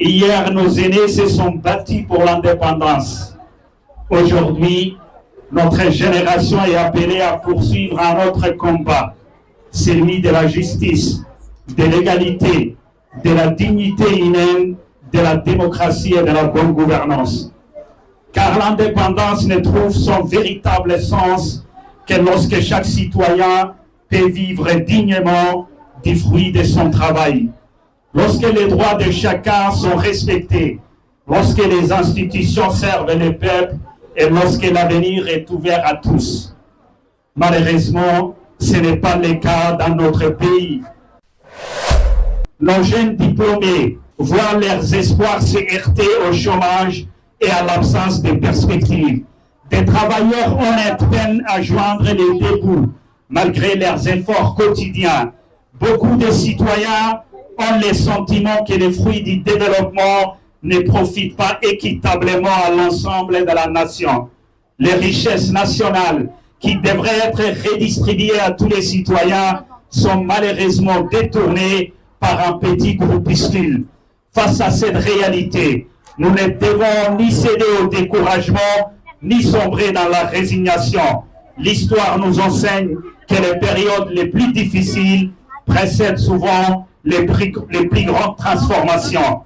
Hier, nos aînés se sont battus pour l'indépendance. Aujourd'hui, notre génération est appelée à poursuivre un autre combat, celui de la justice, de l'égalité, de la dignité humaine, de la démocratie et de la bonne gouvernance. Car l'indépendance ne trouve son véritable sens que lorsque chaque citoyen peut vivre dignement du fruit de son travail, lorsque les droits de chacun sont respectés, lorsque les institutions servent le peuple et lorsque l'avenir est ouvert à tous. Malheureusement, ce n'est pas le cas dans notre pays. Nos jeunes diplômés voient leurs espoirs se heurter au chômage et à l'absence de perspectives. Des travailleurs honnêtes peinent à joindre les deux bouts, malgré leurs efforts quotidiens. Beaucoup de citoyens ont le sentiment que les fruits du développement ne profitent pas équitablement à l'ensemble de la nation. Les richesses nationales qui devraient être redistribuées à tous les citoyens sont malheureusement détournées par un petit groupuscule. Face à cette réalité, nous ne devons ni céder au découragement, ni sombrer dans la résignation. L'histoire nous enseigne que les périodes les plus difficiles précèdent souvent les plus grandes transformations.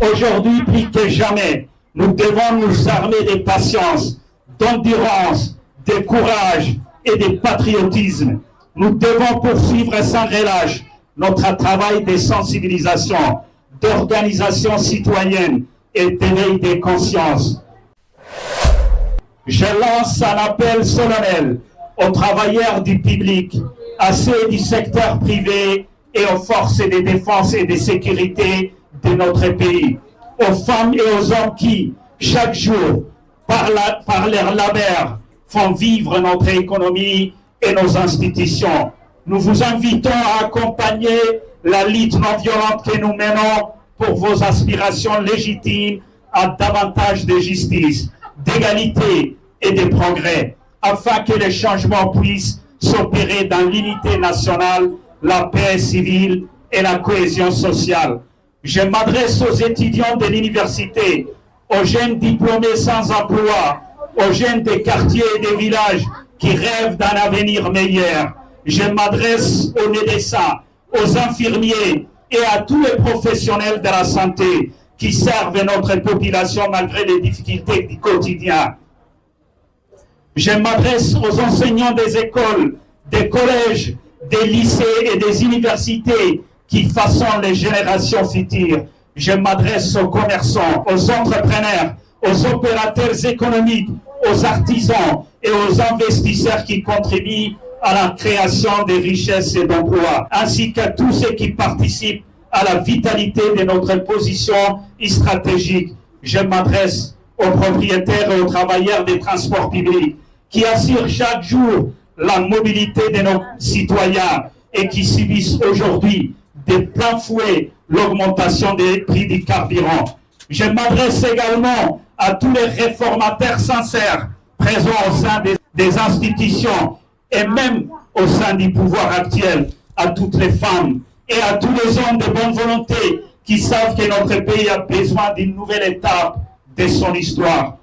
Aujourd'hui, plus que jamais, nous devons nous armer de patience, d'endurance, de courage et de patriotisme. Nous devons poursuivre sans relâche notre travail de sensibilisation, d'organisation citoyenne et d'éveil des consciences. Je lance un appel solennel aux travailleurs du public, à ceux du secteur privé et aux forces de défense et de sécurité de notre pays, aux femmes et aux hommes qui, chaque jour, par leur labeur, font vivre notre économie et nos institutions. Nous vous invitons à accompagner la lutte non violente que nous menons pour vos aspirations légitimes à davantage de justice, d'égalité et de progrès, afin que les changements puissent s'opérer dans l'unité nationale, la paix civile et la cohésion sociale. Je m'adresse aux étudiants de l'université, aux jeunes diplômés sans emploi, aux jeunes des quartiers et des villages qui rêvent d'un avenir meilleur. Je m'adresse aux médecins, aux infirmiers et à tous les professionnels de la santé qui servent notre population malgré les difficultés du quotidien. Je m'adresse aux enseignants des écoles, des collèges, des lycées et des universités qui façonnent les générations futures. Je m'adresse aux commerçants, aux entrepreneurs, aux opérateurs économiques, aux artisans et aux investisseurs qui contribuent à la création des richesses et d'emplois, ainsi qu'à tous ceux qui participent à la vitalité de notre position stratégique. Je m'adresse aux propriétaires et aux travailleurs des transports publics qui assurent chaque jour la mobilité de nos citoyens et qui subissent aujourd'hui de plein fouet l'augmentation des prix du carburant. Je m'adresse également à tous les réformateurs sincères présents au sein des institutions et même au sein du pouvoir actuel, à toutes les femmes et à tous les hommes de bonne volonté qui savent que notre pays a besoin d'une nouvelle étape de son histoire.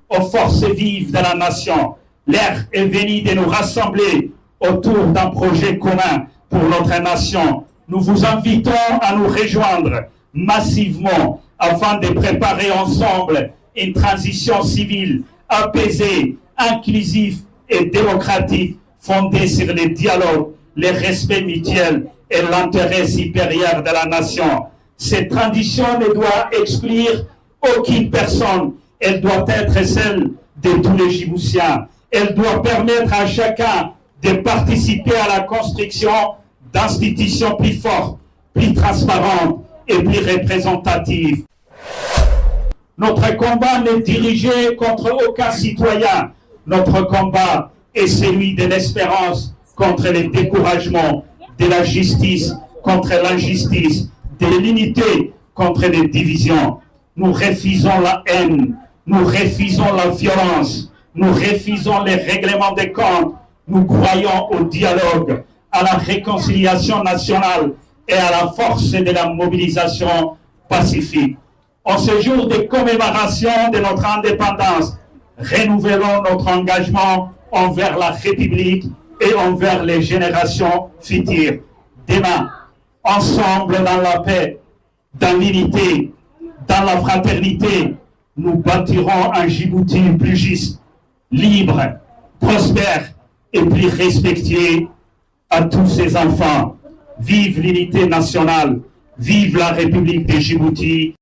Aux forces vives de la nation, l'heure est venue de nous rassembler autour d'un projet commun pour notre nation. Nous vous invitons à nous rejoindre massivement afin de préparer ensemble une transition civile apaisée, inclusive et démocratique fondée sur le dialogue, le respect mutuel et l'intérêt supérieur de la nation. Cette transition ne doit exclure aucune personne. Elle doit être celle de tous les Djiboutiens. Elle doit permettre à chacun de participer à la construction d'institutions plus fortes, plus transparentes et plus représentatives. Notre combat n'est dirigé contre aucun citoyen. Notre combat est celui de l'espérance contre le découragement, de la justice contre l'injustice, de l'unité contre les divisions. Nous refusons la haine, nous refusons la violence, nous refusons les règlements des comptes. Nous croyons au dialogue, à la réconciliation nationale et à la force de la mobilisation pacifique. En ce jour de commémoration de notre indépendance, renouvelons notre engagement envers la République et envers les générations futures. Demain, ensemble dans la paix, dans l'unité, dans la fraternité, nous bâtirons un Djibouti plus juste, libre, prospère et plus respectueux à tous ses enfants. Vive l'unité nationale, vive la République de Djibouti,